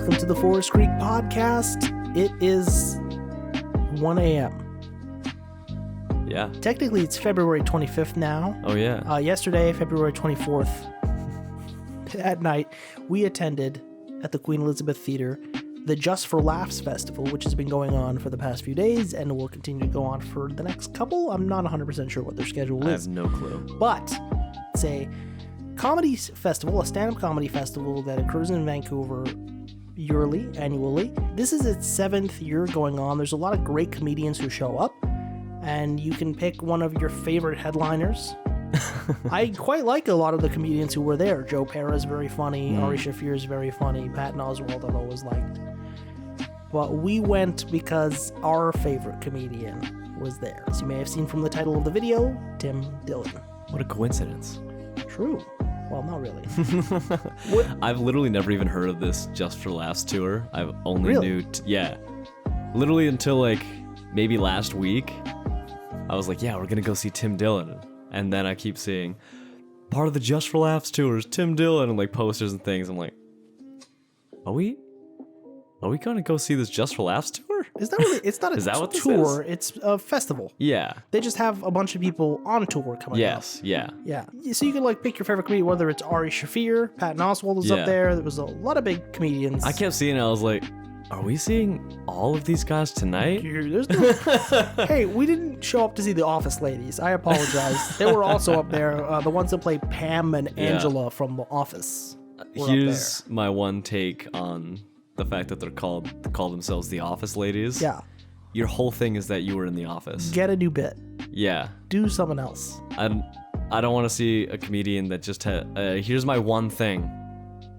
welcome to the Forest Creek Podcast. It is 1 a.m. Yeah. Technically, it's February 25th now. Oh, yeah. Yesterday, February 24th, at night, we attended at the Queen Elizabeth Theatre the Just for Laughs Festival, which has been going on for the past few days and will continue to go on for the next couple. I'm not 100% sure what their schedule is. I have no clue. But it's a comedy festival, a stand-up comedy festival that occurs in Vancouver annually. This is its 7th year going on. There's a lot of great comedians who show up, and you can pick one of your favorite headliners. I quite like a lot of the comedians who were there. Joe Pera is very funny. Ari Shaffir is very funny. Patton Oswalt I've always liked. But we went because our favorite comedian was there. As you may have seen from the title of the video, Tim Dillon. What a coincidence. True. Well, not really. I've literally never even heard of this Just for Laughs tour. I've only Really? Yeah. Literally until like maybe last week, I was like, yeah, we're going to go see Tim Dillon. And then I keep seeing part of the Just for Laughs tour is Tim Dillon and like posters and things. I'm like, are we going to go see this Just for Laughs tour? It's not really. It's not a Is that what this tour. It's a festival. Yeah. They just have a bunch of people on tour coming Yes. up. Yeah. Yeah. So you can like pick your favorite comedian, whether it's Ari Shaffir, Patton Oswalt was Yeah. up there. There was a lot of big comedians. I kept seeing it. I was like, are we seeing all of these guys tonight? There's no... Hey, we didn't show up to see the Office ladies. I apologize. They were also up there. The ones that play Pam and Angela from The Office were Here's up there. my one take on the fact that they call themselves the Office Ladies. Yeah. Your whole thing is that you were in the office. Get a new bit. Yeah. Do something else. I don't want to see a comedian that just had, here's my one thing,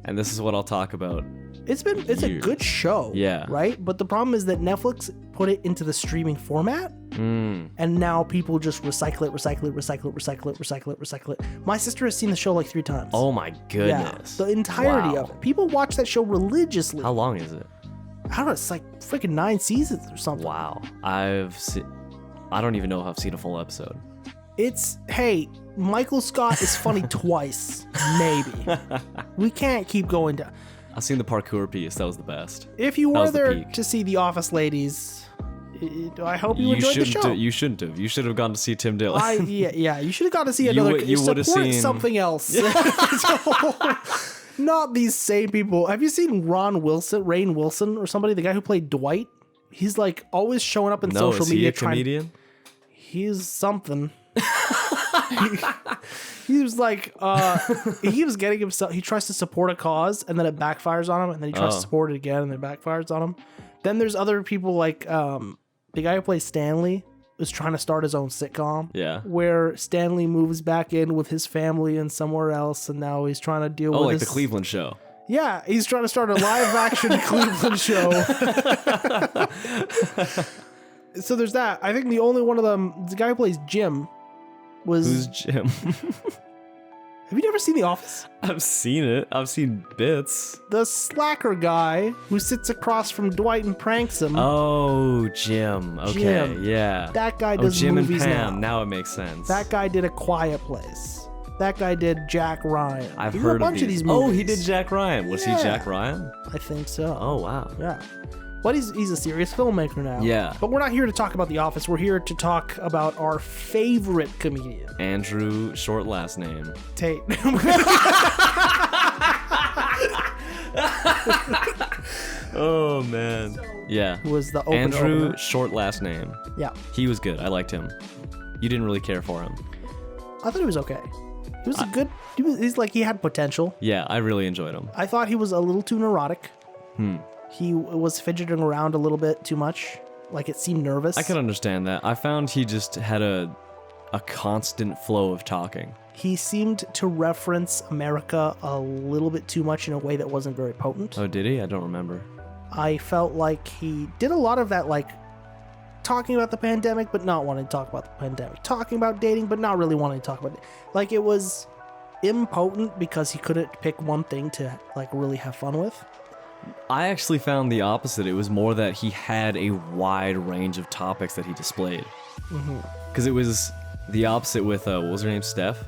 and this is what I'll talk about. It's a good show. Yeah. Right? But the problem is that Netflix put it into the streaming format. And now people just recycle it. My sister has seen the show like 3 times. Oh my goodness. Yeah, the entirety Wow. of it. People watch that show religiously. How long is it? I don't know, it's like freaking 9 seasons or something. Wow. I don't even know if I've seen a full episode. Hey, Michael Scott is funny twice, maybe. We can't keep going down. I've seen the parkour piece. That was the best. If you That were was the there peak. to see the Office ladies, I hope you enjoyed the show. You shouldn't have. You should have gone to see Tim Dillon. Yeah, you should have gone to see another. You would have support seen something else. Not these same people. Have you seen Rainn Wilson, or somebody? The guy who played Dwight. He's like always showing up in social is media. he a comedian? He's something. He was like, he was getting himself. He tries to support a cause, and then it backfires on him, and then he tries to support it again, and then it backfires on him. Then there's other people like the guy who plays Stanley is trying to start his own sitcom. Yeah. Where Stanley moves back in with his family and somewhere else, and now he's trying to deal with like the Cleveland show. Yeah, he's trying to start a live-action Cleveland show. So there's that. I think the only one of them, the guy who plays Jim, was... Who's Jim? Have you never seen The Office? I've seen it. I've seen bits. The slacker guy who sits across from Dwight and pranks him. Oh, Jim. Okay, Jim. yeah. That guy does Jim movies and Pam. now. Now it makes sense. That guy did A Quiet Place. That guy did Jack Ryan. I've He did heard a bunch of these. movies. Oh, he did Jack Ryan. Was he Yeah. Jack Ryan? I think so. Oh, wow. Yeah. But he's a serious filmmaker now. Yeah. But we're not here to talk about The Office. We're here to talk about our favorite comedian. Andrew, short last name. Tate. Oh, man. Yeah. Who was the opener. Andrew, short last name. Yeah. He was good. I liked him. You didn't really care for him. I thought he was okay. He was a good... He had potential. Yeah, I really enjoyed him. I thought he was a little too neurotic. He was fidgeting around a little bit too much. Like, it seemed nervous. I can understand that. I found he just had a constant flow of talking. He seemed to reference America a little bit too much in a way that wasn't very potent. Oh, did he? I don't remember. I felt like he did a lot of that, like, talking about the pandemic, but not wanting to talk about the pandemic. Talking about dating, but not really wanting to talk about it. Like, it was impotent because he couldn't pick one thing to, like, really have fun with. I actually found the opposite. It was more that he had a wide range of topics that he displayed. Because it was the opposite with, what was her name, Steph?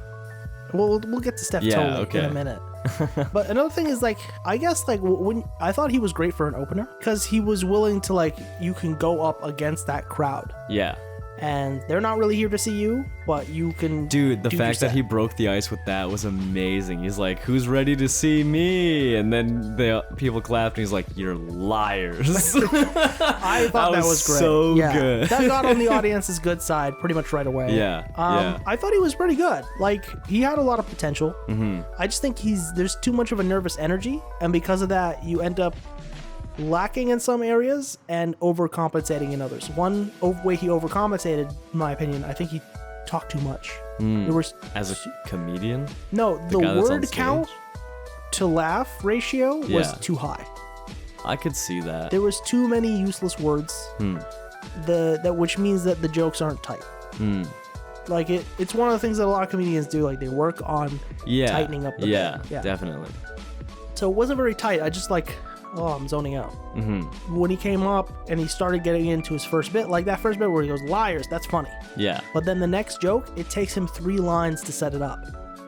We'll get to Steph Tolley in a minute. But another thing is, like, I guess, like, when I thought he was great for an opener because he was willing to, like, you can go up against that crowd. Yeah. And they're not really here to see you, but you can. Dude, the fact that he broke the ice with that was amazing. He's like, "Who's ready to see me?" And then the people clapped, and he's like, "You're liars." I thought that was great. So good. That got on the audience's good side pretty much right away. Yeah. I thought he was pretty good. Like, he had a lot of potential. Mm-hmm. I just think there's too much of a nervous energy, and because of that, you end up lacking in some areas and overcompensating in others. One way he overcompensated, in my opinion, I think he talked too much. There was As a comedian? no the guy that's on word stage? count to laugh ratio was Yeah. too high. I could see that. There was too many useless words. Which means that the jokes aren't tight. Like it's one of the things that a lot of comedians do. Like, they work on tightening up the bit. Yeah, definitely. So it wasn't very tight. I just like, I'm zoning out. When he came up and he started getting into his first bit, like that first bit where he goes, "Liars," that's funny. Yeah. But then the next joke, it takes him 3 lines to set it up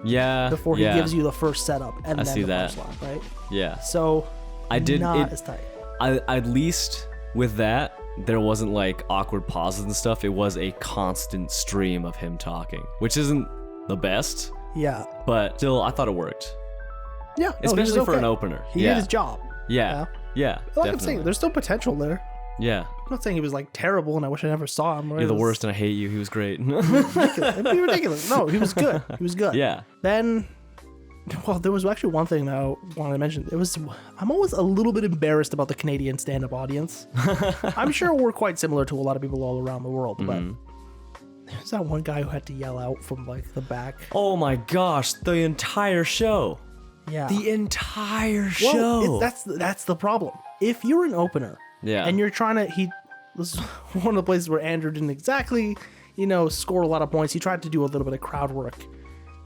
Yeah. before he gives you the first setup and I then see the that. punchline, right? Yeah. So not as tight. At least with that, there wasn't like awkward pauses and stuff. It was a constant stream of him talking, which isn't the best, Yeah. but still, I thought it worked. Yeah. No, he was Especially for okay. an opener. He did his job. Yeah. Yeah. Like I'm definitely. saying, there's still potential there. Yeah. I'm not saying he was like terrible and I wish I never saw him. You're the worst and I hate you. He was great. It'd be ridiculous. No, he was good. He was good. Yeah. Then, well, there was actually one thing that I wanted to mention. I'm always a little bit embarrassed about the Canadian stand-up audience. I'm sure we're quite similar to a lot of people all around the world, but there's that one guy who had to yell out from like the back. Oh my gosh, the entire show. Yeah. The entire Well, show. that's the problem. If you're an opener, Yeah. and you're trying to, this is one of the places where Andrew didn't exactly, score a lot of points. He tried to do a little bit of crowd work.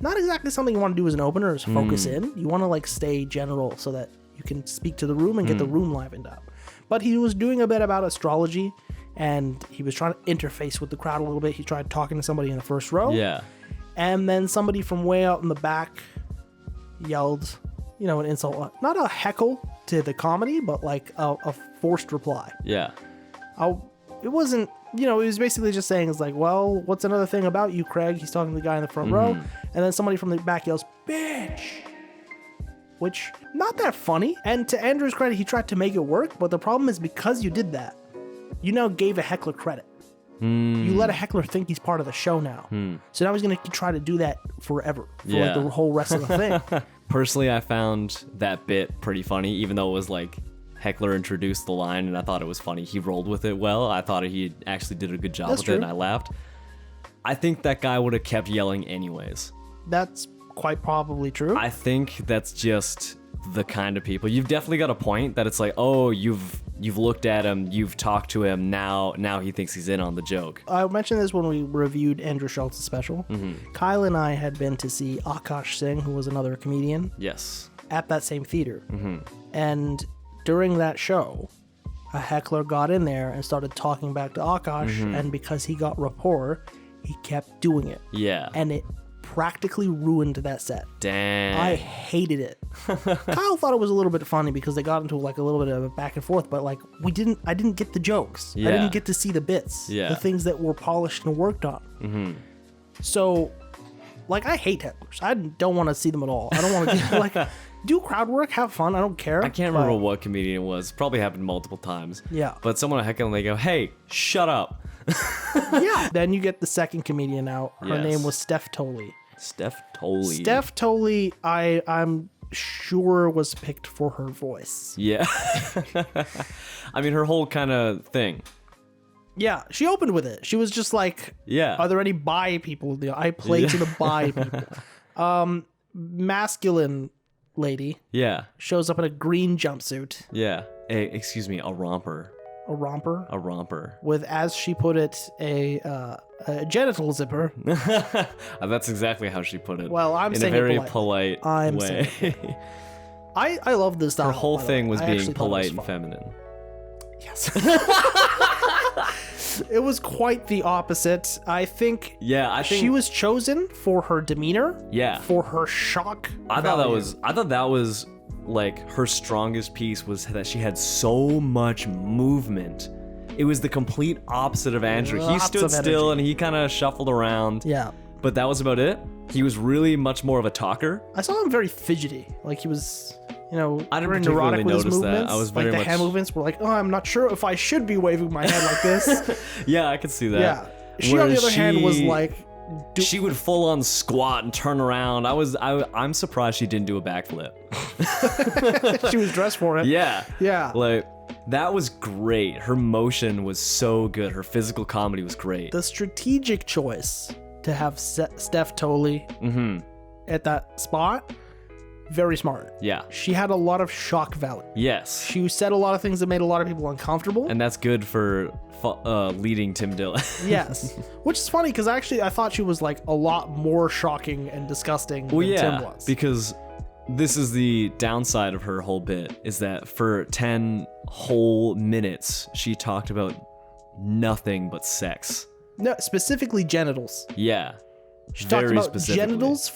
Not exactly something you want to do as an opener is focus in. You want to like stay general so that you can speak to the room and get the room livened up. But he was doing a bit about astrology, and he was trying to interface with the crowd a little bit. He tried talking to somebody in the first row. Yeah. And then somebody from way out in the back yelled, an insult. Not a heckle to the comedy, but like a forced reply. Yeah. It wasn't, it was basically just saying, it's like, well, what's another thing about you, Craig? He's talking to the guy in the front row. And then somebody from the back yells, "Bitch!" Which, not that funny. And to Andrew's credit, he tried to make it work. But the problem is because you did that, you now gave a heckler credit. You let a heckler think he's part of the show now. So now he's going to try to do that forever for like the whole rest of the thing. Personally, I found that bit pretty funny, even though it was like Heckler introduced the line and I thought it was funny. He rolled with it well. I thought he actually did a good job with it and I laughed. I think that guy would have kept yelling anyways. That's quite probably true. I think that's just the kind of people. You've definitely got a point that it's like, oh, you've looked at him, you've talked to him, now he thinks he's in on the joke. I mentioned this when we reviewed Andrew Schultz's special. Kyle and I had been to see Akash Singh, who was another comedian, Yes. at that same theater. And during that show, a heckler got in there and started talking back to Akash, and because he got rapport, he kept doing it. Yeah. And it practically ruined that set. Damn. I hated it. Kyle thought it was a little bit funny because they got into like a little bit of a back and forth, but like I didn't get the jokes. Yeah. I didn't get to see the bits, Yeah. the things that were polished and worked on. So, like, I hate hecklers. I don't want to see them at all. I don't want to like do crowd work, have fun. I don't care. I can't remember what comedian it was. Probably happened multiple times. Yeah. But someone will heckle and they go, "Hey, shut up." Yeah. Then you get the second comedian out. Her Yes. name was Steph Tolley. Steph Tolley. Steph Tolley, I'm sure was picked for her voice. Yeah. I mean, her whole kind of thing. Yeah, she opened with it. She was just like, Yeah. are there any bi people? I play to the bi people. Masculine lady Yeah. shows up in a green jumpsuit, Yeah. Hey, excuse me, a romper. a romper, A romper. with, as she put it, a genital zipper. That's exactly how she put it. Well, I'm in saying a it very politely. polite I'm way. I love this style. Her whole by the thing way. was I being actually thought it polite was and fun. feminine. Yes. It was quite the opposite. I think she was chosen for her demeanor. Yeah. For her shock I value. thought that was like her strongest piece was that she had so much movement. It was the complete opposite of Andrew. He Lots stood of still energy. and he kind of shuffled around. Yeah. But that was about it. He was really much more of a talker. I saw him very fidgety. Like he was, you know, I didn't very particularly neurotic with his notice that. movements. I was very like the much- hand movements were like, oh, I'm not sure if I should be waving my hand like this. Yeah, I could see that. Yeah. She, on the other hand, was like... she would full on squat and turn around. I'm surprised she didn't do a backflip. She was dressed for it. Yeah. Yeah. Like, that was great. Her motion was so good. Her physical comedy was great. The strategic choice to have Steph Tolley at that spot, very smart. Yeah. She had a lot of shock value. Yes. She said a lot of things that made a lot of people uncomfortable. And that's good for leading Tim Dillon. Yes. Which is funny because actually I thought she was like a lot more shocking and disgusting than Tim was. Because this is the downside of her whole bit, is that for 10 whole minutes, she talked about nothing but sex. No, specifically genitals. Yeah. She talked Very about specifically. genitals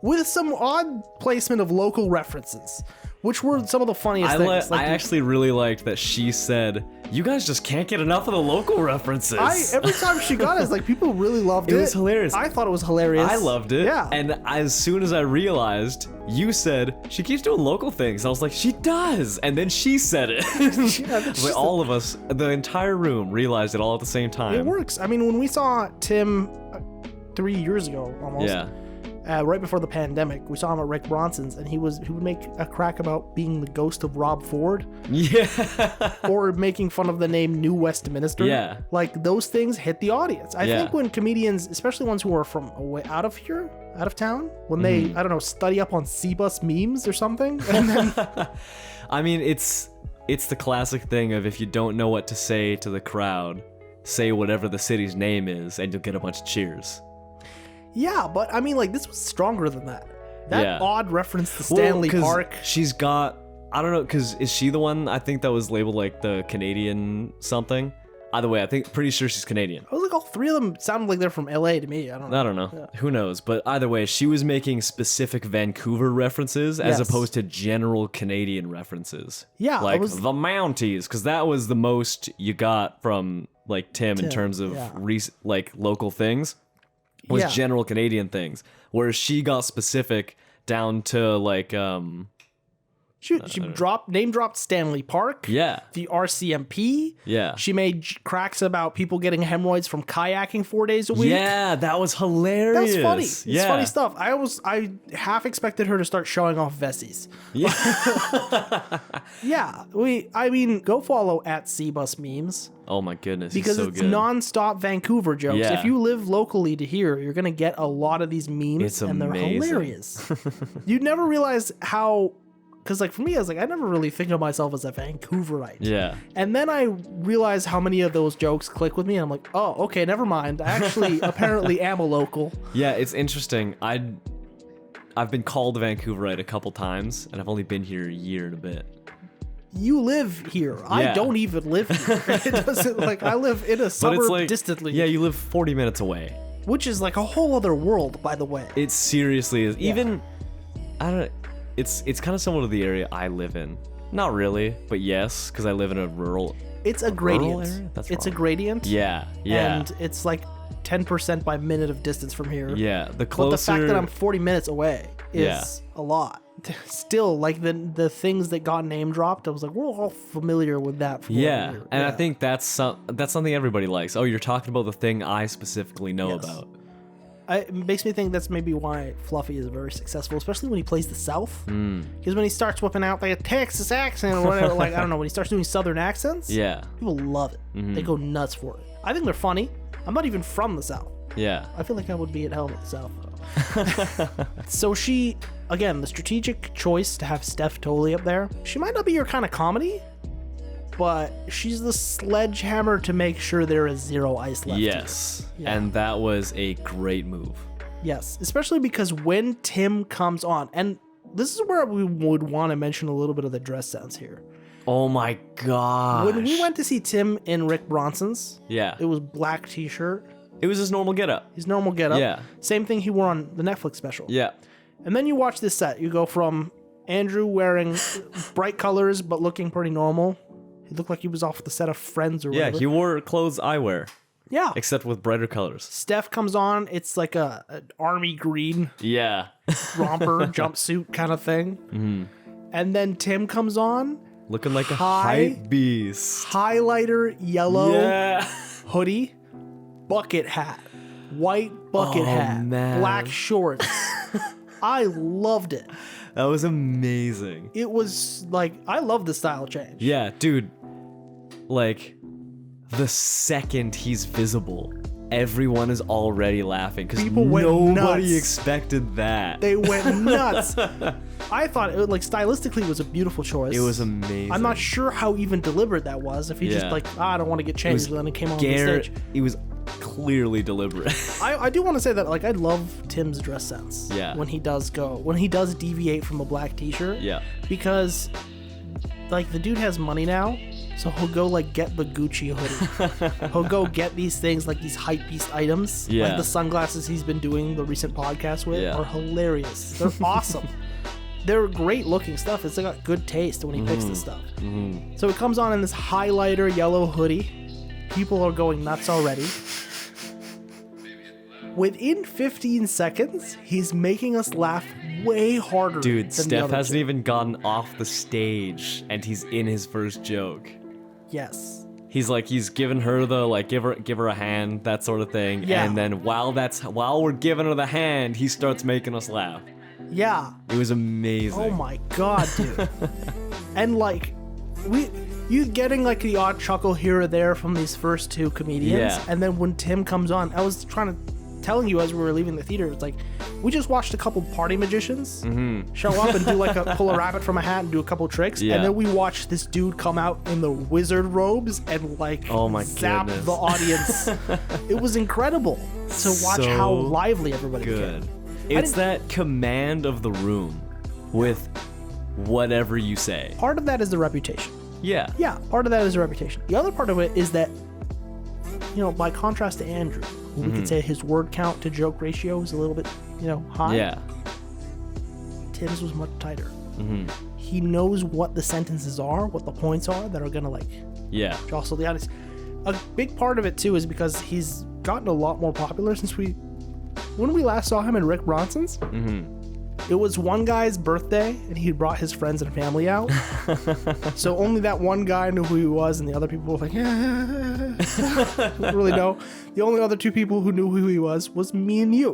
with some odd placement of local references, which were some of the funniest things. I actually really liked that she said, "You guys just can't get enough of the local references." Every time she got it, it's like people really loved it. It was hilarious. I thought it was hilarious. I loved it. Yeah. And as soon as I realized, you said, she keeps doing local things. I was like, she does. And then she said it. But all of us, the entire room, realized it all at the same time. It works. I mean, when we saw Tim 3 years ago, almost. Yeah. Right before the pandemic, we saw him at Rick Bronson's, and he would make a crack about being the ghost of Rob Ford, Yeah. or making fun of the name New Westminster. Yeah. Like those things hit the audience. I Yeah. think when comedians, especially ones who are from away out of here, out of town, when they I don't know study up on C-bus memes or something, and then I mean, it's the classic thing of if you don't know what to say to the crowd, say whatever the city's name is, and you'll get a bunch of cheers. yeah, but I mean, like this was stronger than that. That Yeah. odd reference to Stanley 'cause Park. She's got, I don't know, because is she the one I think that was labeled like the Canadian something? Either way, pretty sure she's Canadian. I was like, all three of them sounded like they're from LA to me. I don't know. I don't know. Who knows? But either way, she was making specific Vancouver references as Yes. opposed to general Canadian references. Yeah, Like it was- the Mounties, because that was the most you got from like Tim in terms of yeah. like local things, was Yeah. general Canadian things. Whereas she got specific down to like, She name dropped Stanley Park. yeah. The RCMP. Yeah. She made cracks about people getting hemorrhoids from kayaking 4 days a week. Yeah, that was hilarious. That's funny. It's yeah. funny stuff. I half expected her to start showing off Vessies. Yeah. Yeah. I mean, go follow at Cbus Memes Oh my goodness. because he's so it's good. non-stop Vancouver jokes. Yeah. If you live locally to here, you're going to get a lot of these memes It's and they're amazing. hilarious. You never realize how, because like for me, I was like, I never really think of myself as a Vancouverite. Yeah. And then I realized how many of those jokes click with me. And I'm like, oh, okay, never mind. I actually apparently am a local. Yeah, it's interesting. I've been called a Vancouverite a couple times, and I've only been here a year and a bit. You live here. I Yeah. don't even live here. It doesn't like I live in a But suburb it's like distantly. Yeah, you live 40 minutes away. Which is like a whole other world, by the way. It seriously is. Even I don't. It's kind of similar to the area I live in. Not really, but yes, because I live in a rural. It's a gradient. area? That's It's a wrong. gradient. Yeah. Yeah. And it's like 10% by minute of distance from here. Yeah. The But closer. the fact that I'm 40 minutes away is Yeah. a lot. Still, like the things that got name dropped, I was like, we're all familiar with that. From Yeah, over here. and I Yeah. think that's something everybody likes. Oh, you're talking about the thing I specifically know Yes. about. It makes me think that's maybe why Fluffy is very successful, especially when he plays the South. Hmm. Because when he starts whipping out like a Texas accent or whatever, like, I don't know, when he starts doing Southern accents, Yeah. people love it. Mm-hmm. They go nuts for it. I think they're funny. I'm not even from the South. Yeah. I feel like I would be at home at the South, though. So she, again, the strategic choice to have Steph Tolley up there, she might not be your kind of comedy, but she's the sledgehammer to make sure there is zero ice left. Yes. Yeah. And that was a great move. Yes, especially because when Tim comes on, and this is where we would want to mention a little bit of the dress sense here. Oh my gosh. When we went to see Tim in Rick Bronson's, Yeah. it was black t-shirt, It was his normal getup. his normal getup. Yeah. Same thing he wore on the Netflix special. Yeah. And then you watch this set. You go from Andrew wearing bright colors but looking pretty normal. He looked like he was off the set of Friends or Yeah, whatever. he wore clothes I wear, Yeah. except with brighter colors. Steph comes on. It's like an army green Yeah. romper jumpsuit kind of thing. Mm-hmm. And then Tim comes on. Looking like a High- hype beast. Highlighter yellow Yeah. hoodie, bucket hat, white bucket Oh, hat, man. black shorts. I loved it. That was amazing. It was like, I love the style change. Yeah, dude. Like, the second he's visible, everyone is already laughing because People went nobody nuts. expected that. They went nuts. I thought it, like, stylistically was a beautiful choice. It was amazing. I'm not sure how even deliberate that was. If he just Yeah. like, I don't want to get changed, and then it came on the Garrett, stage. it was clearly deliberate. I do want to say that, like, I love Tim's dress sense. Yeah. When he does deviate from a black t-shirt. Yeah. Because, like, the dude has money now, so he'll go, like, get the Gucci hoodie. He'll go get these things, like these hype beast items. Yeah. Like the sunglasses he's been doing the recent podcast with Yeah. are hilarious. They're awesome. They're great looking stuff. It's got good taste when he picks this stuff. Mm-hmm. So it comes on in this highlighter yellow hoodie. People are going nuts already. Within 15 seconds, he's making us laugh way harder. Dude, than the Steph other hasn't two. even gotten off the stage and he's in his first joke. Yes. He's giving her the, like, give her a hand, that sort of thing. Yeah. And then while we're giving her the hand, he starts making us laugh. Yeah. It was amazing. Oh my god, dude. And like, you getting like the odd chuckle here or there from these first two comedians. Yeah. And then when Tim comes on, I was telling you as we were leaving the theater, it's like, we just watched a couple party magicians show up and do like pull a rabbit from a hat and do a couple tricks. Yeah. And then we watched this dude come out in the wizard robes and like Oh my zap goodness. the audience. It was incredible to watch So how lively everybody Good. became. It's that command of the room with whatever you say. Part of that is the reputation. Yeah. Yeah, part of that is the reputation. The other part of it is that, you know, by contrast to Andrew, we could say his word count to joke ratio is a little bit, you know, high. Yeah. Tim's was much tighter. He knows what the sentences are, what the points are that are going to, like, Yeah. jostle the audience. A big part of it, too, is because he's gotten a lot more popular since when we last saw him in Rick Bronson's. It was one guy's birthday, and he brought his friends and family out. So only that one guy knew who he was, and the other people were like, didn't really know. The only other two people who knew who he was me and you.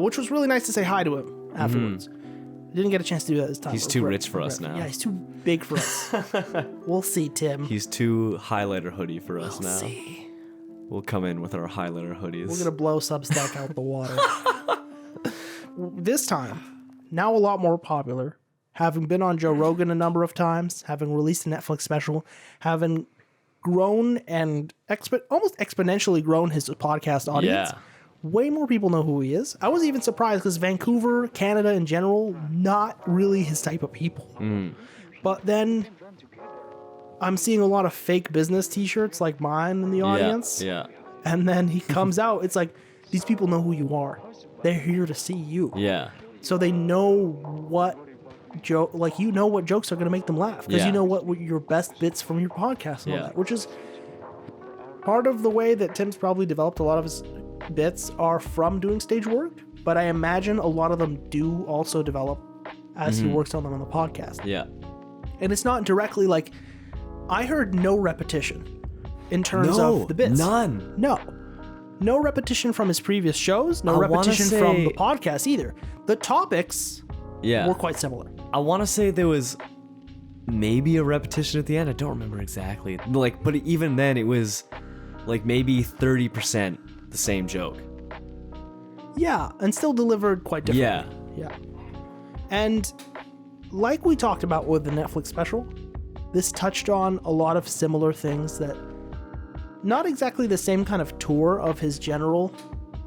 Which was really nice to say hi to him afterwards. I didn't get a chance to do that this time. He's too rich for us now. Yeah, he's too big for us. We'll see, Tim. He's too highlighter hoodie for us now. See. We'll come in with our highlighter hoodies. We're going to blow Substack out the water. This time, now a lot more popular, having been on Joe Rogan a number of times, having released a Netflix special, having grown and almost exponentially grown his podcast audience. Yeah. Way more people know who he is. I was even surprised because Vancouver, Canada in general, not really his type of people. But then I'm seeing a lot of fake business t-shirts like mine in the audience. Yeah. And then he comes out. It's like, these people know who you are. They're here to see you. Yeah. So they know what joke, like, you know what jokes are going to make them laugh. Because Yeah. you know what your best bits from your podcast and all Yeah. that. Which is part of the way that Tim's probably developed a lot of his bits are from doing stage work. But I imagine a lot of them do also develop as he works on them on the podcast. Yeah. And it's not directly like, I heard no repetition in terms of the bits. None. No repetition from his previous shows. No I wanna repetition say- from the podcast either. The topics Yeah. were quite similar. I want to say there was maybe a repetition at the end. I don't remember exactly. Like, but even then, it was like maybe 30% the same joke. Yeah, and still delivered quite differently. Yeah. And like we talked about with the Netflix special, this touched on a lot of similar things that not exactly the same kind of tour of his general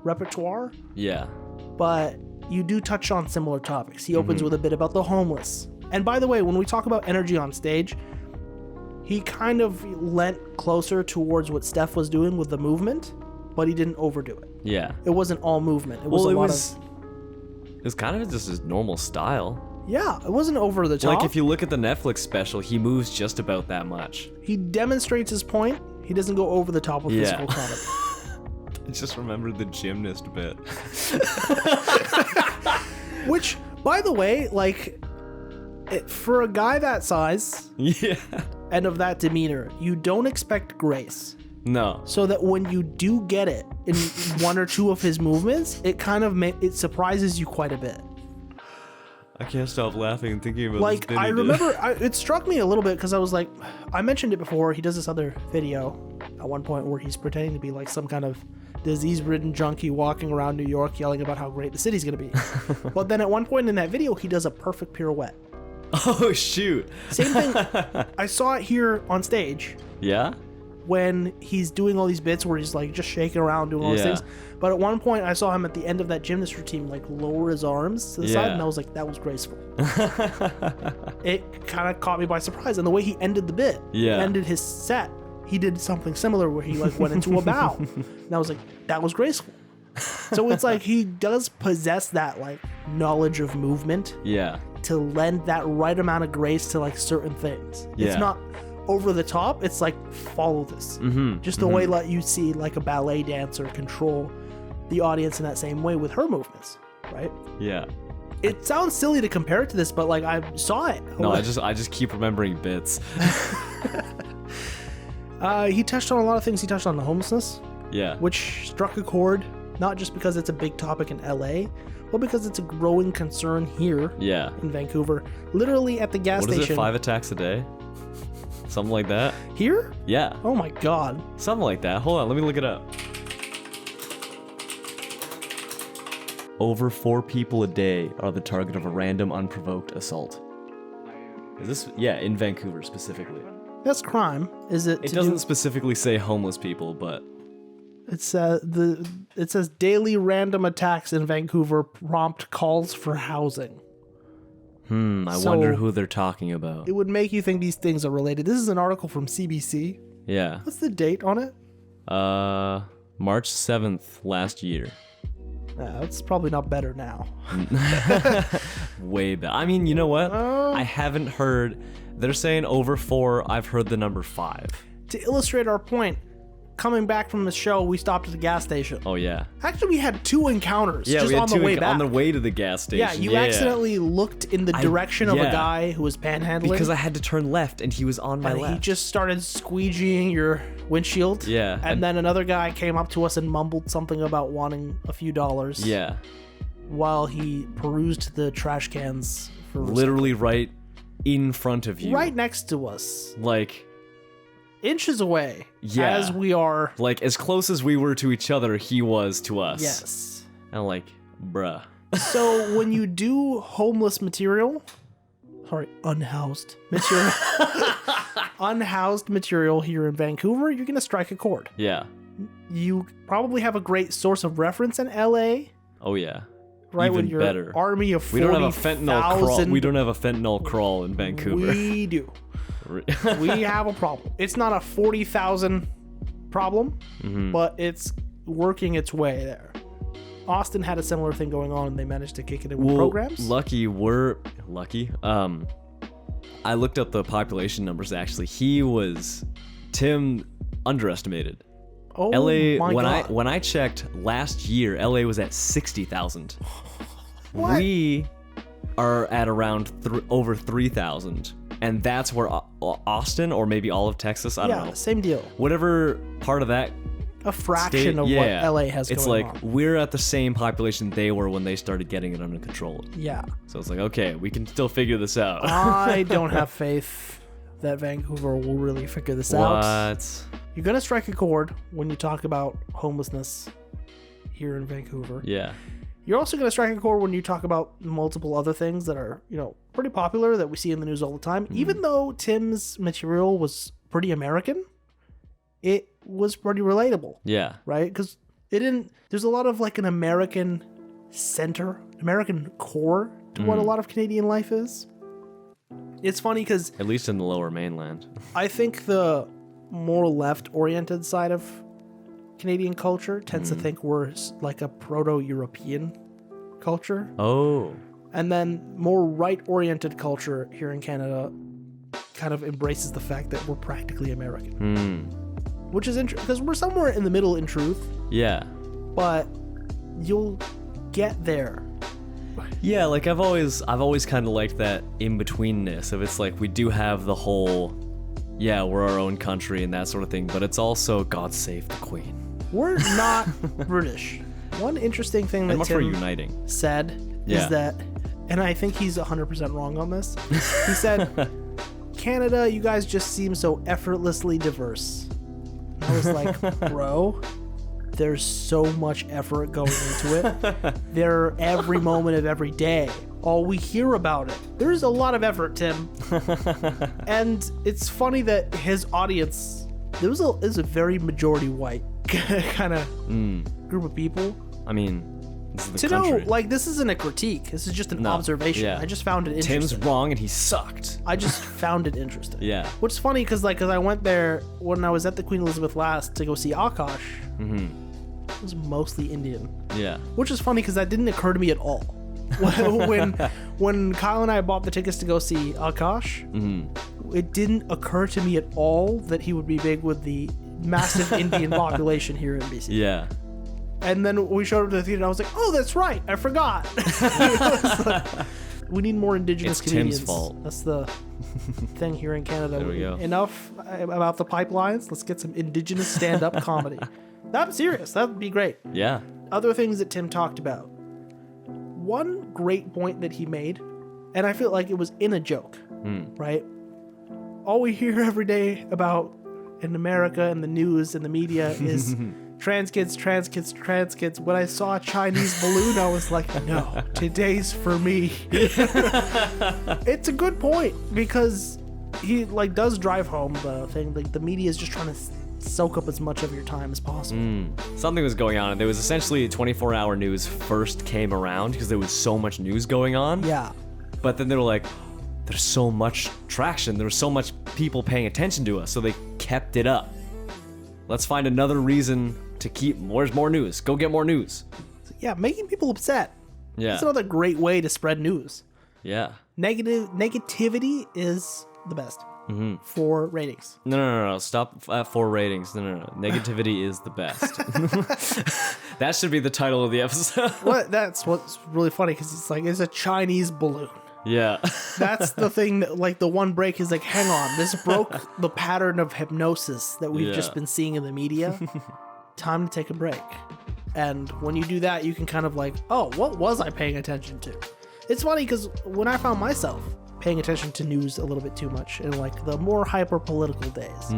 repertoire, Yeah. but you do touch on similar topics. He opens with a bit about the homeless And by the way, when we talk about energy on stage, he kind of leant closer towards what Steph was doing with the movement, but he didn't overdo it. Yeah. It wasn't all movement. It was It was kind of just his normal style. Yeah, it wasn't over the top. Like, if you look at the Netflix special, he moves just about that much. He demonstrates his point. He doesn't go over the top with physical comedy. I just remembered the gymnast bit. Which, by the way, like, for a guy that size Yeah. and of that demeanor, you don't expect grace. No. So that when you do get it in one or two of his movements, it kind of it surprises you quite a bit. I can't stop laughing and thinking about Like, this I remember, it struck me a little bit because I was like, I mentioned it before, he does this other video at one point where he's pretending to be like some kind of disease-ridden junkie walking around New York yelling about how great the city's going to be. But then at one point in that video, he does a perfect pirouette. Oh, shoot. Same thing, I saw it here on stage. Yeah? When he's doing all these bits where he's like just shaking around doing all these things. But at one point I saw him at the end of that gymnast routine like lower his arms to the side, and I was like, that was graceful. It kind of caught me by surprise. And the way he ended the bit, ended his set, he did something similar where he like went into a bow. And I was like, that was graceful. So it's like he does possess that like knowledge of movement to lend that right amount of grace to like certain things. It's not over the top, it's like follow this. Just the way let you see like a ballet dancer control the audience in that same way with her movements, right? Yeah. It sounds silly to compare it to this, but like I saw it. No, I just keep remembering bits. He touched on a lot of things. He touched on the homelessness, which struck a chord, not just because it's a big topic in LA, but because it's a growing concern here in Vancouver. Literally at the gas station. What is it, 5 attacks a day? Something like that? Here? Yeah. Oh my god. Something like that. Hold on, let me look it up. Over 4 people a day are the target of a random unprovoked assault. Is this, in Vancouver specifically? That's crime. Is it? It doesn't specifically say homeless people, but it says daily random attacks in Vancouver prompt calls for housing. I wonder who they're talking about. It would make you think these things are related. This is an article from CBC. Yeah. What's the date on it? March 7th last year. It's probably not better now. Way better. I mean, you know what? I haven't heard. They're saying over 4. I've heard the number 5. To illustrate our point, coming back from the show, we stopped at the gas station. Oh, yeah. Actually, we had 2 encounters just we had on the way back. On the way to the gas station. Yeah, you accidentally looked in the direction of a guy who was panhandling. Because I had to turn left, and he was on my left. He just started squeegeeing your windshield. Yeah. And then another guy came up to us and mumbled something about wanting a few dollars. Yeah. While he perused the trash cans. Literally right in front of you. Right next to us. Like... inches away. Yeah. As we are. Like, as close as we were to each other, he was to us. Yes. And I'm like, bruh. So when you do homeless material, unhoused material, unhoused material here in Vancouver, you're going to strike a chord. Yeah. You probably have a great source of reference in LA. Oh, yeah. Right, even when you're better. Army of 40,000. We don't have a fentanyl crawl. We don't have a fentanyl crawl in Vancouver. We do. We have a problem. It's not a 40,000 problem, but it's working its way there. Austin had a similar thing going on, and they managed to kick it in with programs. We're lucky. I looked up the population numbers. Actually, Tim underestimated. Oh, LA, my God. when I checked last year, LA was at 60,000. What? We are at around over 3,000. And that's where Austin, or maybe all of Texas, I don't know. Yeah, same deal. Whatever part of that. A fraction of what LA has going on. It's like we're at the same population they were when they started getting it under control. Yeah. So it's like, okay, we can still figure this out. I don't have faith that Vancouver will really figure this out. What? You're going to strike a chord when you talk about homelessness here in Vancouver. Yeah. You're also going to strike a chord when you talk about multiple other things that are, pretty popular that we see in the news all the time. Even though Tim's material was pretty American, it was pretty relatable. Yeah. Right? Because there's a lot of like an American center, American core to what a lot of Canadian life is. It's funny because At least in the lower mainland. I think the more left-oriented side of Canadian culture tends to think we're like a proto-European culture. Oh. And then more right-oriented culture here in Canada kind of embraces the fact that we're practically American. Which is interesting, because we're somewhere in the middle in truth, Yeah. but you'll get there. Yeah, like I've always kind of liked that in-betweenness of it's like we do have the whole, yeah, we're our own country and that sort of thing, but it's also God save the Queen. We're not British. One interesting thing that I'm up for Tim uniting. said Yeah. is that, and I think he's 100% wrong on this, he said, Canada, you guys just seem so effortlessly diverse. And I was like, bro, there's so much effort going into it. There every moment of every day. All we hear about it. There's a lot of effort, Tim. And it's funny that his audience, is a very majority white kind of group of people. I mean, this is the To country. know, like, this isn't a critique. This is just an observation. yeah. I just found it interesting. Tim's wrong and he sucked. I just found it interesting. Yeah. Which is funny because I went there when I was at the Queen Elizabeth last to go see Akash. It was mostly Indian. Yeah. Which is funny because that didn't occur to me at all. when Kyle and I bought the tickets to go see Akash, it didn't occur to me at all that he would be big with the massive Indian population here in BC. Yeah. And then we showed up to the theater and I was like, oh, that's right, I forgot. We need more Indigenous It's comedians. Tim's fault. That's the thing here in Canada. There we go. Enough about the pipelines. Let's get some Indigenous stand-up comedy. I'm serious. That would be great. Yeah. Other things that Tim talked about. One great point that he made, and I feel like it was in a joke, right? All we hear every day about in America and the news and the media is trans kids. When I saw a Chinese balloon, I was like, no, today's for me. It's a good point because he does drive home the thing. Like the media is just trying to soak up as much of your time as possible. Something was going on. There was essentially 24-hour news first came around because there was so much news going on. Yeah. But then they were like, there's so much traction. There was so much people paying attention to us. So they kept it up. Let's find another reason to keep more news. Go get more news. Yeah, making people upset. Yeah. That's another great way to spread news. Yeah. Negativity is the best for ratings. No. Stop at 4 ratings. No. Negativity is the best. That should be the title of the episode. That's what's really funny because it's a Chinese balloon. Yeah. That's the thing that the one break is like, hang on, this broke the pattern of hypnosis that we've just been seeing in the media. Time to take a break. And when you do that, you can kind of oh, what was I paying attention to? It's funny because when I found myself paying attention to news a little bit too much in the more hyper political days,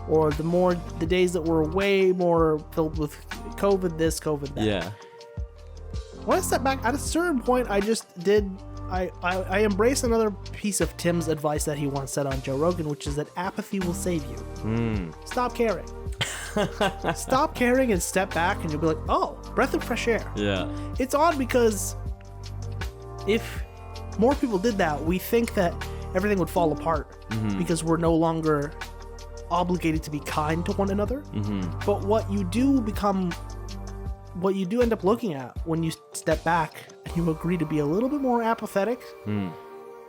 or the days that were way more filled with COVID this, COVID that. Yeah. When I step back, at a certain point, I embrace another piece of Tim's advice that he once said on Joe Rogan, which is that apathy will save you. Stop caring. Stop caring and step back and you'll be like, oh, breath of fresh air. Yeah. It's odd because if more people did that, we think that everything would fall apart because we're no longer obligated to be kind to one another. But what you do end up looking at when you step back and you agree to be a little bit more apathetic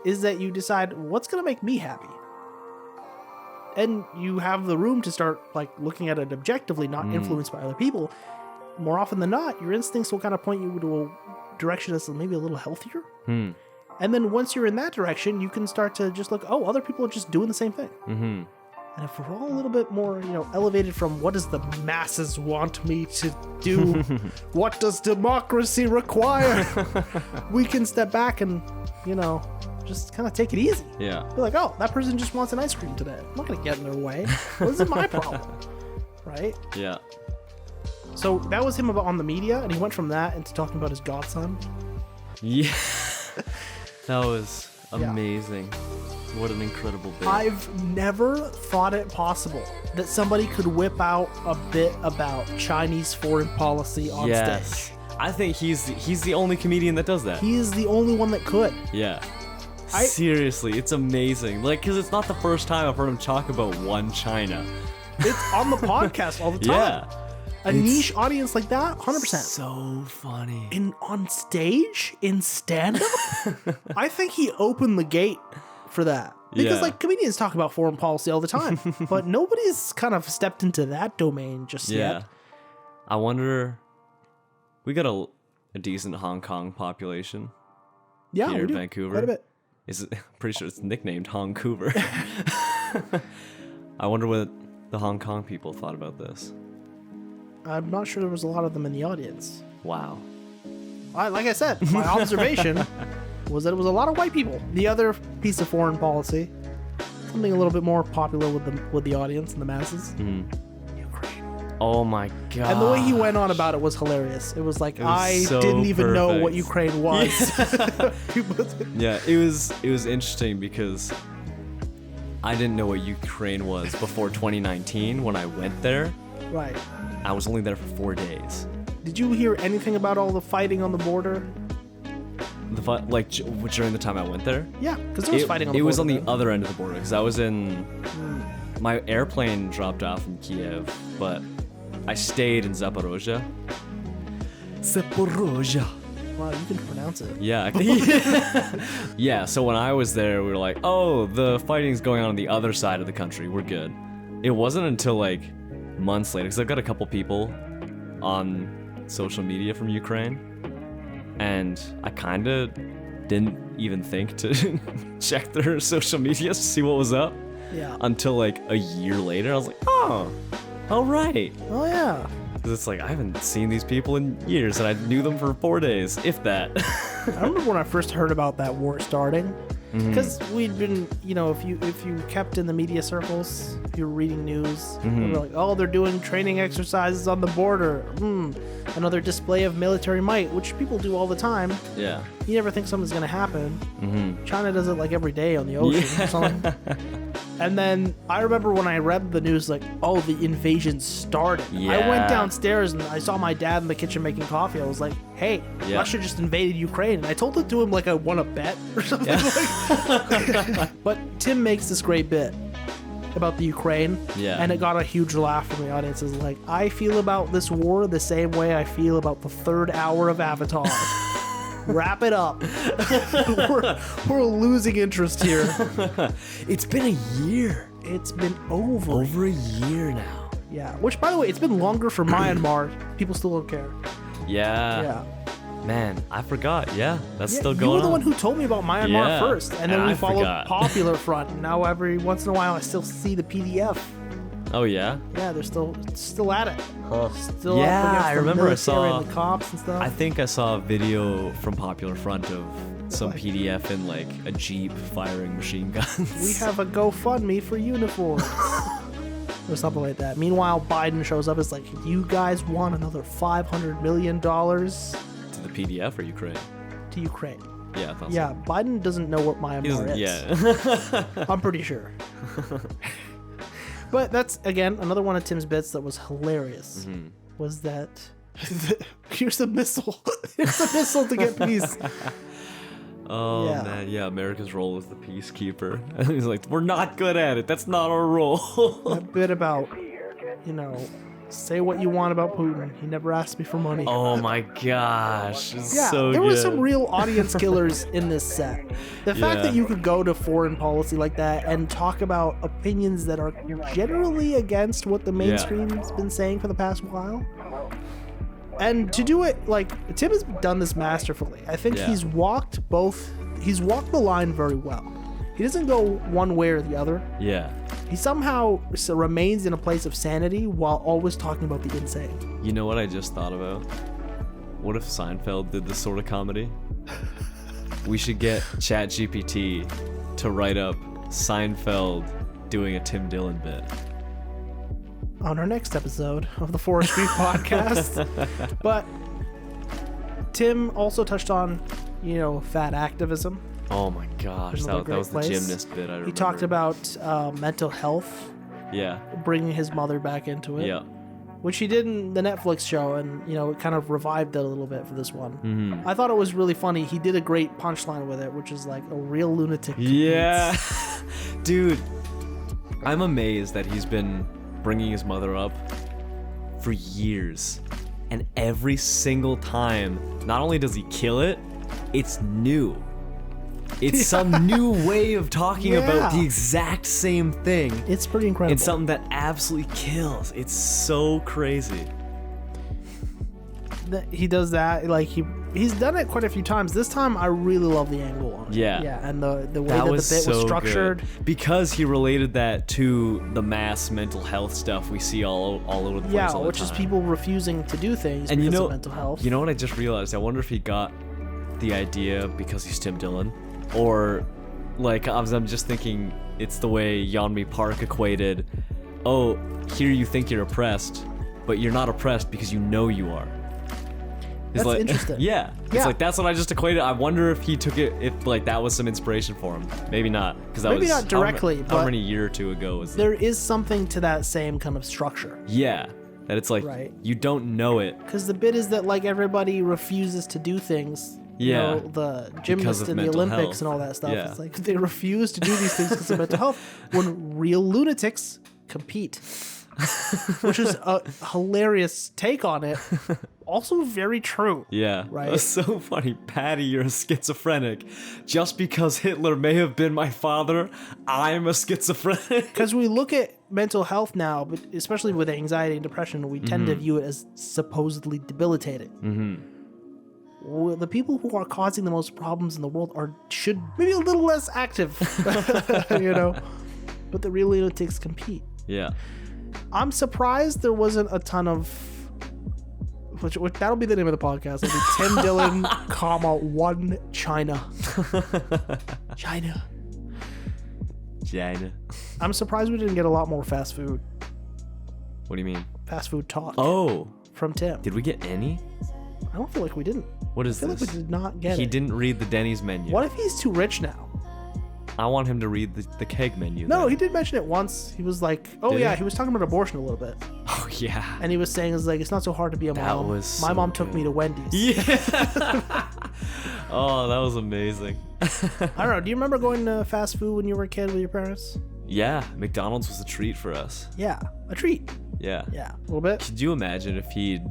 is that you decide what's going to make me happy. And you have the room to start looking at it objectively, not influenced by other people. More often than not, your instincts will kind of point you to a direction that's maybe a little healthier. And then once you're in that direction, you can start to just look, oh, other people are just doing the same thing. And if we're all a little bit more, elevated from what does the masses want me to do? What does democracy require? We can step back and, just kind of take it easy. Yeah. Be like, oh, that person just wants an ice cream today. I'm not going to get in their way. Well, this is my problem. Right? Yeah. So that was him on the media, and he went from that into talking about his godson. Yeah. That was amazing. What an incredible bit. I've never thought it possible that somebody could whip out a bit about Chinese foreign policy on stage. I think he's the only comedian that does that. He is the only one that could. Yeah. Seriously, it's amazing. Like, because it's not the first time I've heard him talk about one China. It's on the podcast all the time. Yeah. A niche audience like that, 100%. So funny. On stage, in stand-up, I think he opened the gate for that. Because, like, comedians talk about foreign policy all the time, but nobody's kind of stepped into that domain just yet. I wonder... We got a decent Hong Kong population here in Vancouver. Quite a bit. I'm pretty sure it's nicknamed Hongcouver. I wonder what the Hong Kong people thought about this. I'm not sure there was a lot of them in the audience. Wow. Like I said, my observation was that it was a lot of white people. The other piece of foreign policy, something a little bit more popular with the audience and the masses. Ukraine. Oh my god. And the way he went on about it was hilarious. It was like, I didn't even know what Ukraine was. Yeah, it was interesting because I didn't know what Ukraine was before 2019 when I went there. Right. I was only there for 4 days. Did you hear anything about all the fighting on the border? Like during the time I went there? Yeah, because there was fighting on the border. It was on the other end of the border because I was in... My airplane dropped off in Kiev, but I stayed in Zaporozhye. Wow, you can pronounce it. Yeah. Yeah, so when I was there, we were like, oh, the fighting's going on the other side of the country. We're good. It wasn't until like months later, because I've got a couple people on social media from Ukraine, and I kind of didn't even think to check their social media to see what was up. Yeah. Until like a year later, I was like, oh, all right. Oh, yeah. Because it's like, I haven't seen these people in years, and I knew them for 4 days, if that. I remember when I first heard about that war starting, because we'd been, if you kept in the media circles, if you were reading news, we were like, oh, they're doing training exercises on the border. Another display of military might, which people do all the time. Yeah. You never think something's going to happen. China does it like every day on the ocean or something. And then I remember when I read the news, like, oh, the invasion started. Yeah. I went downstairs and I saw my dad in the kitchen making coffee. I was like, hey, Russia just invaded Ukraine. And I told it to him like I won a bet or something. But Tim makes this great bit about the Ukraine. Yeah. And it got a huge laugh from the audience. It's like, I feel about this war the same way I feel about the third hour of Avatar. Wrap it up. we're losing interest here. It's been a year. It's been over a year now. Yeah. Which, by the way, it's been longer for Myanmar. People still don't care. Yeah. Yeah. Man, I forgot. Yeah, that's still going on. You were the one who told me about Myanmar first, and then we followed Popular Front. And now every once in a while, I still see the PDF. Oh yeah. Yeah, they're still at it. Huh. Still up against I the remember I saw and the cops and stuff. I think I saw a video from Popular Front of some PDF in like a Jeep firing machine guns. We have a GoFundMe for uniforms. Or something like that. Meanwhile, Biden shows up. It's like, you guys want another $500 million to the PDF or Ukraine? To Ukraine. Yeah, I thought so. Biden doesn't know what Myanmar is. Yeah. I'm pretty sure. But that's, again, another one of Tim's bits that was hilarious. Was that here's a missile. Here's a missile to get peace. Oh, man. Yeah, America's role as the peacekeeper. And he's like, we're not good at it. That's not our role. That bit about, say what you want about Putin. He never asked me for money. Oh my gosh. It's so there good. were some real audience killers in this set. The fact that you could go to foreign policy like that and talk about opinions that are generally against what the mainstream's been saying for the past while. And to do it, like, Tim has done this masterfully. I think he's walked the line very well. He doesn't go one way or the other. Yeah. He somehow remains in a place of sanity while always talking about the insane. You know what I just thought about? What if Seinfeld did this sort of comedy? We should get ChatGPT to write up Seinfeld doing a Tim Dillon bit. On our next episode of the Forest Street Podcast. But Tim also touched on, fat activism. Oh my gosh, that was the gymnast bit I remember. He talked about mental health. Yeah. Bringing his mother back into it. Yeah. which he did in the Netflix show, and it kind of revived it a little bit for this one. I thought it was really funny. He did a great punchline with it, which is like a real lunatic. Yeah. Dude, I'm amazed that he's been bringing his mother up for years, and every single time, not only does he kill it, it's new. It's some new way of talking about the exact same thing. It's pretty incredible. It's something that absolutely kills. It's so crazy. He does that, like he's done it quite a few times. This time I really love the angle on it. Yeah, and the way that the bit was structured. Good. Because he related that to the mass mental health stuff we see all over the place all the which time. is people refusing to do things because of mental health. You know what I just realized? I wonder if he got the idea because he's Tim Dillon. Or, like, I'm just thinking it's the way Yeonmi Park equated, oh, here you think you're oppressed, but you're not oppressed because you know you are. That's like, interesting. Yeah. It's like, that's what I just equated. I wonder if he took it, if, like, that was some inspiration for him. Maybe not. Because that Maybe was not directly, how but many year or two ago was there is something to that same kind of structure. Yeah. That it's like, you don't know it. Because the bit is that, like, everybody refuses to do things. The gymnasts in the Olympics health. and all that stuff. It's like they refuse to do these things because of mental health when real lunatics compete. Which is a hilarious take on it. Also very true. Yeah. Right? That's so funny. Patty, you're a schizophrenic. Just because Hitler may have been my father, I'm a schizophrenic. Because we look at mental health now, but especially with anxiety and depression, we tend to view it as supposedly debilitating. The people who are causing the most problems in the world should maybe a little less active, but the real lunatics compete. Yeah. I'm surprised there wasn't a ton of, which that'll be the name of the podcast. It'll be Tim Dillon, one China. China. I'm surprised we didn't get a lot more fast food. What do you mean? Fast food talk. Oh. From Tim. Did we get any? I don't feel like we didn't. What is I feel this? like we did not get He it. didn't read the Denny's menu. What if he's too rich now? I want him to read the keg menu. No, then. he did mention it once. He was like, Did he? he was talking about abortion a little bit. Oh, yeah. And he was saying, it's not so hard to be a mom. Was My so mom took me to Wendy's. Yeah. Oh, that was amazing. I don't know. Do you remember going to fast food when you were a kid with your parents? Yeah, McDonald's was a treat for us. Yeah, a treat. Yeah. Yeah, a little bit. Could you imagine if he'd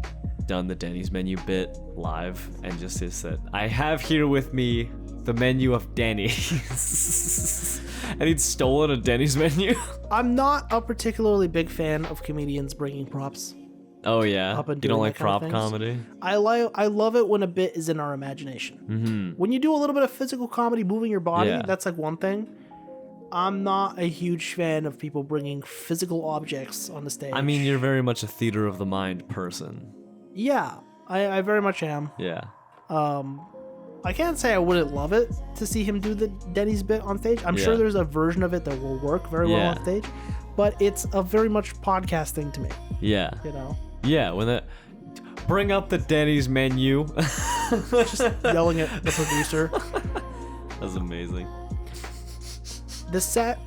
done the Denny's menu bit live and just said, I have here with me the menu of Denny's. And he'd stolen a Denny's menu. I'm not a particularly big fan of comedians bringing props. Oh, yeah? Up and You don't doing like that kind of prop things. comedy? I love it when a bit is in our imagination. When you do a little bit of physical comedy, moving your body, that's like one thing. I'm not a huge fan of people bringing physical objects on the stage. I mean, you're very much a theater of the mind person. Yeah, I very much am. Yeah. I can't say I wouldn't love it to see him do the Denny's bit on stage. I'm sure there's a version of it that will work very well on stage, but it's a very much podcast thing to me. Yeah. Yeah, when that... Bring up the Denny's menu. Just yelling at the producer. That's amazing. The set,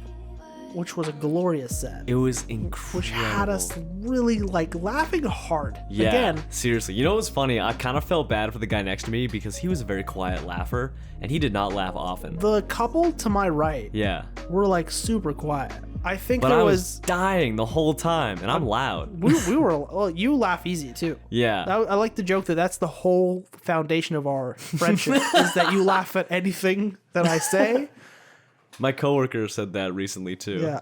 which was a glorious set. It was incredible. Which had us really laughing hard. Yeah, Again, seriously. You know what's funny? I kind of felt bad for the guy next to me because he was a very quiet laugher and he did not laugh often. the couple to my right were super quiet. I think But there I was dying the whole time and I'm loud. we were. Well, you laugh easy too. Yeah. I like the joke that's the whole foundation of our friendship is that you laugh at anything that I say. My coworker said that recently too. Yeah.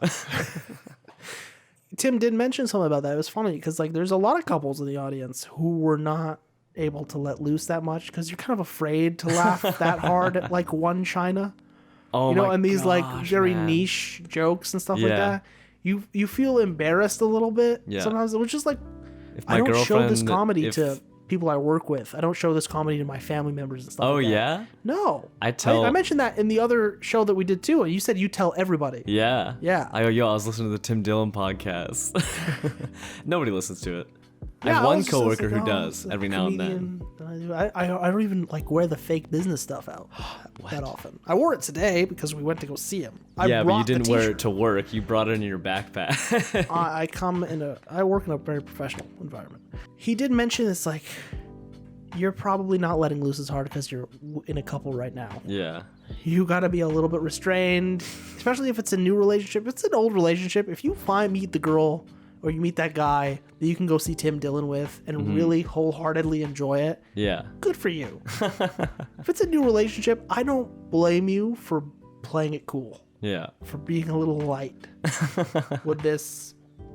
Tim did mention something about that. It was funny because there's a lot of couples in the audience who were not able to let loose that much because you're kind of afraid to laugh that hard at one China. Oh, And these gosh, very man. niche jokes and stuff like that. You feel embarrassed a little bit sometimes, which is If my I don't show this girlfriend- comedy if- to people I work with. I don't show this comedy to my family members and stuff. Oh, like that. yeah? No. I mentioned that in the other show that we did too, and you said you tell everybody. Yeah. Yeah. I was listening to the Tim Dillon podcast. Nobody listens to it. I have I one was just coworker like, who does it's a every now and then. comedian. I don't even like wear the fake business stuff out that often. I wore it today because we went to go see him. Yeah, but you brought the didn't wear it t-shirt. to work. You brought it in your backpack. I work in a very professional environment. He did mention it's like you're probably not letting loose as hard because you're in a couple right now. Yeah. You got to be a little bit restrained, especially if it's a new relationship. If it's an old relationship. If you meet the girl or you meet that guy that you can go see Tim Dillon with and really wholeheartedly enjoy it, Yeah. good for you. If it's a new relationship, I don't blame you for playing it cool, Yeah. for being a little light with this.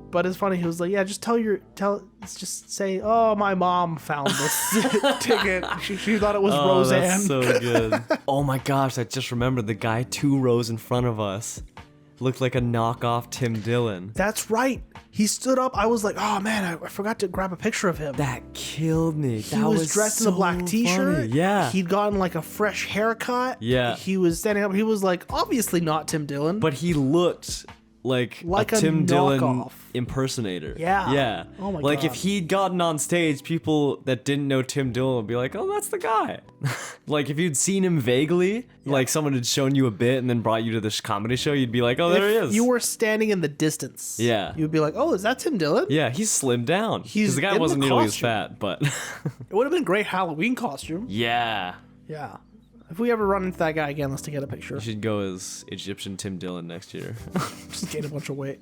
But it's funny, he was like, yeah, just just say, oh, my mom found this ticket. She thought it was Roseanne. That's so good. Oh my gosh, I just remembered the guy 2 rows in front of us looked like a knockoff Tim Dillon. That's right. He stood up. I was like, oh man, I forgot to grab a picture of him. That killed me. He was dressed in a black t-shirt. Funny. Yeah. He'd gotten like a fresh haircut. Yeah. He was standing up. He was like, obviously not Tim Dillon. But he looked like a a Tim Dillon knockoff. impersonator. Yeah. Yeah. Oh my like God. if he'd gotten on stage, people that didn't know Tim Dillon would be like, oh, that's the guy. Like if you'd seen him vaguely, like someone had shown you a bit and then brought you to this comedy show, you'd be like, oh, there he If is. you were standing in the distance, Yeah. you'd be like, oh, is that Tim Dillon? Yeah, he's slimmed down. He's Because the guy in the wasn't nearly as costume. fat, but It would have been a great Halloween costume. yeah. Yeah. If we ever run into that guy again, let's take a picture. You should go as Egyptian Tim Dillon next year. Just gain a bunch of weight.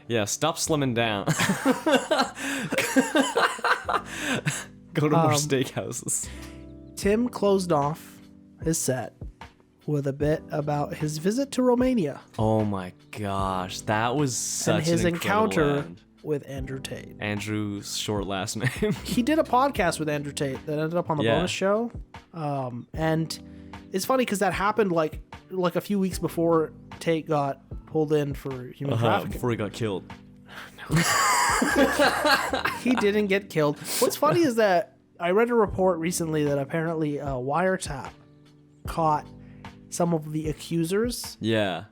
Yeah, stop slimming down. Go to more steakhouses. Tim closed off his set with a bit about his visit to Romania Oh my gosh, that was such and his an incredible encounter end. with Andrew Tate. Andrew's short last name. He did a podcast with Andrew Tate that ended up on the Yeah. bonus show. And it's funny because that happened like a few weeks before Tate got pulled in for human trafficking. Before he got killed. He didn't get killed. What's funny is that I read a report recently that apparently Wiretap caught some of the accusers Yeah.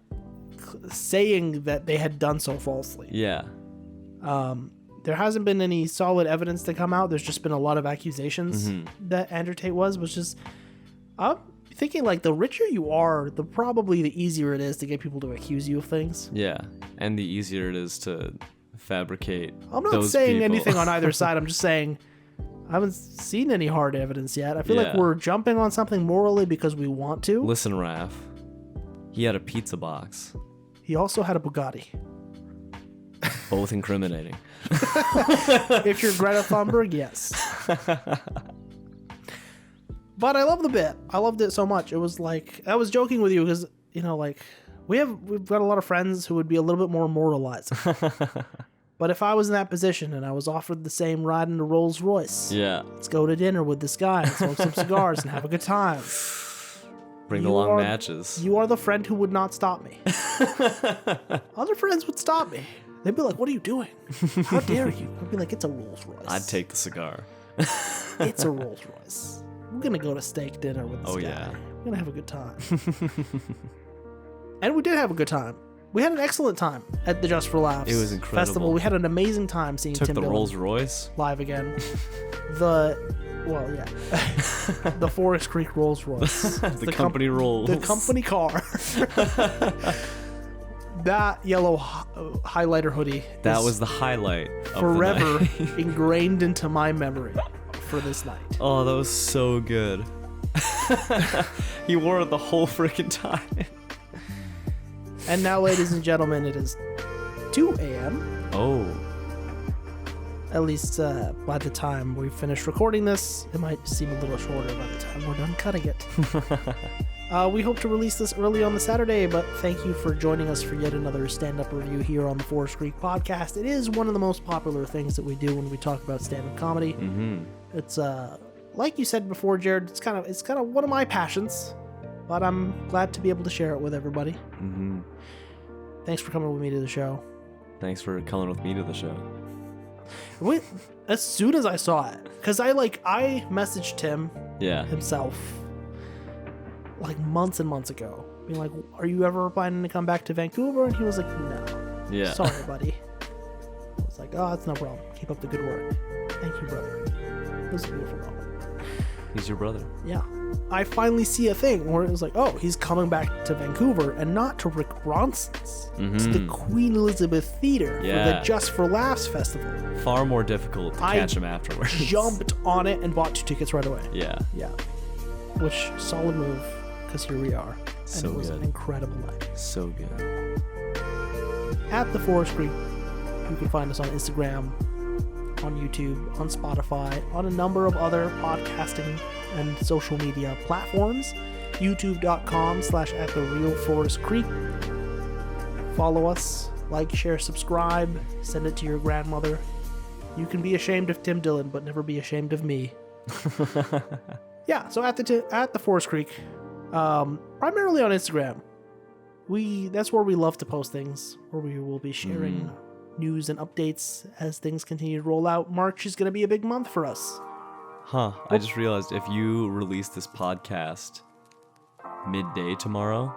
saying that they had done so falsely. Yeah. There hasn't been any solid evidence to come out. There's just been a lot of accusations that Andrew Tate was, which is, I'm thinking like the richer you are, the probably the easier it is to get people to accuse you of things. Yeah. And the easier it is to fabricate. I'm not those saying people. anything on either side. I'm just saying I haven't seen any hard evidence yet. I feel like Yeah. we're jumping on something morally because we want to. Listen, Raph. He had a pizza box. He also had a Bugatti. Both incriminating. If you're Greta Thunberg, yes. But I love the bit. I loved it so much. It was like, I was joking with you because, you know, like we've got a lot of friends who would be a little bit more moralizing. But if I was in that position and I was offered the same ride in a Rolls Royce, Yeah. let's go to dinner with this guy and smoke some cigars and have a good time. Bring the You long are- matches. You are the friend who would not stop me. Other friends would stop me. They'd be like, what are you doing? How dare you? I'd be like, it's a Rolls Royce. I'd take the cigar. It's a Rolls Royce. We're going to go to steak dinner with this guy. Yeah. We're going to have a good time. And we did have a good time. We had an excellent time at the Just for Laughs It was incredible. festival. We had an amazing time seeing Took Tim the Dillon Rolls Royce. live again. The Forest Creek Rolls Royce. The company rolls. The company car. That yellow highlighter hoodie. That is was the highlight of forever the night. ingrained into my memory for this night. Oh, that was so good. He wore it the whole freaking time. And now, ladies and gentlemen, it is 2 a.m. Oh. At least by the time we finish recording this, it might seem a little shorter by the time we're done cutting it. We hope to release this early on the Saturday, but thank you for joining us for yet another stand-up review here on the Forest Creek Podcast. It is one of the most popular things that we do when we talk about stand-up comedy. Mm-hmm. It's like you said before, Jarrod. It's kind of one of my passions, but I'm glad to be able to share it with everybody. Mm-hmm. Thanks for coming with me to the show. Thanks for coming with me to the show. As soon as I saw it, because I messaged him Yeah. himself like months and months ago, being like, are you ever planning to come back to Vancouver? And he was like, no. Yeah. Sorry, buddy. I was like, oh, that's no problem. Keep up the good work. Thank you, brother. It was a beautiful moment. He's your brother. Yeah. I finally see a thing where it was like, oh, he's coming back to Vancouver and not to Rick Bronson's. It's the Queen Elizabeth Theatre for the Just for Laughs Festival. Far more difficult to catch him afterwards. Jumped on it and bought 2 tickets right away. Yeah. Yeah. Which, solid move, because here we are. And So it was good. an incredible night. So good. At the Forest Creek, you can find us on Instagram, on YouTube, on Spotify, on a number of other podcasting and social media platforms. youtube.com/@therealforestcreek. Follow us, like, share, subscribe, send it to your grandmother. You can be ashamed of Tim Dillon, but never be ashamed of me. Yeah, so at the Forest Creek, primarily on Instagram. That's where we love to post things, where we will be sharing news and updates as things continue to roll out. March is going to be a big month for us. Huh. I just realized if you release this podcast midday tomorrow,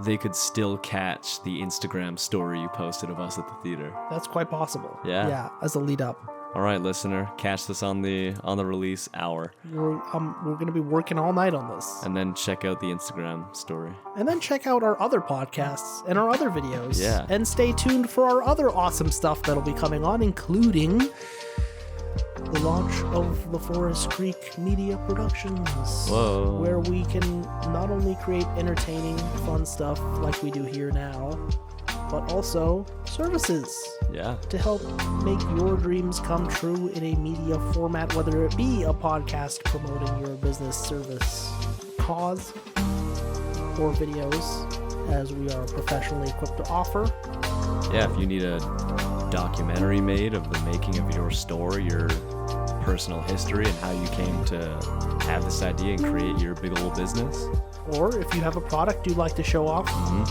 they could still catch the Instagram story you posted of us at the theater. That's quite possible. Yeah. Yeah, as a lead up. All right, listener, catch this on the release hour, We're going to be working all night on this. and then check out the Instagram story. And then check out our other podcasts and our other videos. Yeah. And stay tuned for our other awesome stuff that'll be coming on, including the launch of the Forest Creek Media Productions. Whoa. Where we can not only create entertaining, fun stuff like we do here now, but also services Yeah. to help make your dreams come true in a media format, whether it be a podcast promoting your business, service, cause, or videos, as we are professionally equipped to offer. Yeah, if you need a documentary made of the making of your store, your personal history, and how you came to have this idea and create your big old business. Or if you have a product you'd like to show off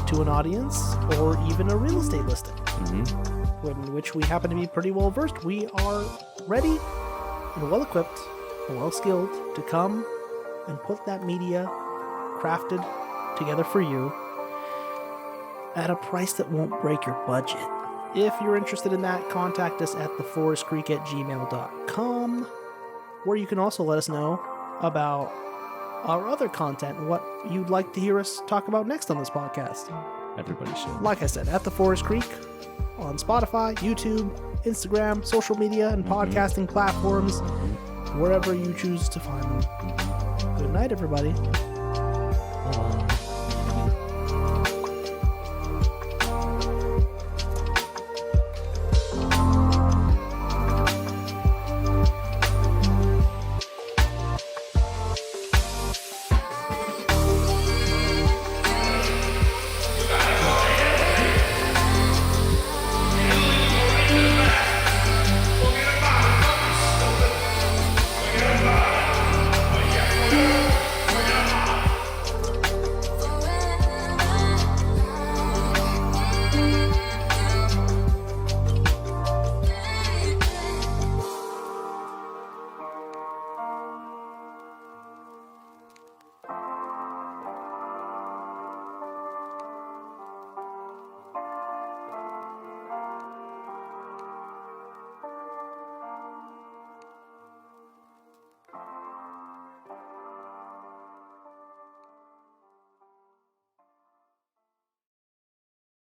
to an audience, or even a real estate listing, in which we happen to be pretty well versed, we are ready and well equipped and well skilled to come and put that media crafted together for you at a price that won't break your budget. If you're interested in that, contact us at theforestcreek@gmail.com, where you can also let us know about our other content and what you'd like to hear us talk about next on this podcast. Everybody should. Like I said, at the Forest Creek on Spotify, YouTube, Instagram, social media, and podcasting platforms, wherever you choose to find them. Good night, everybody. Bye-bye.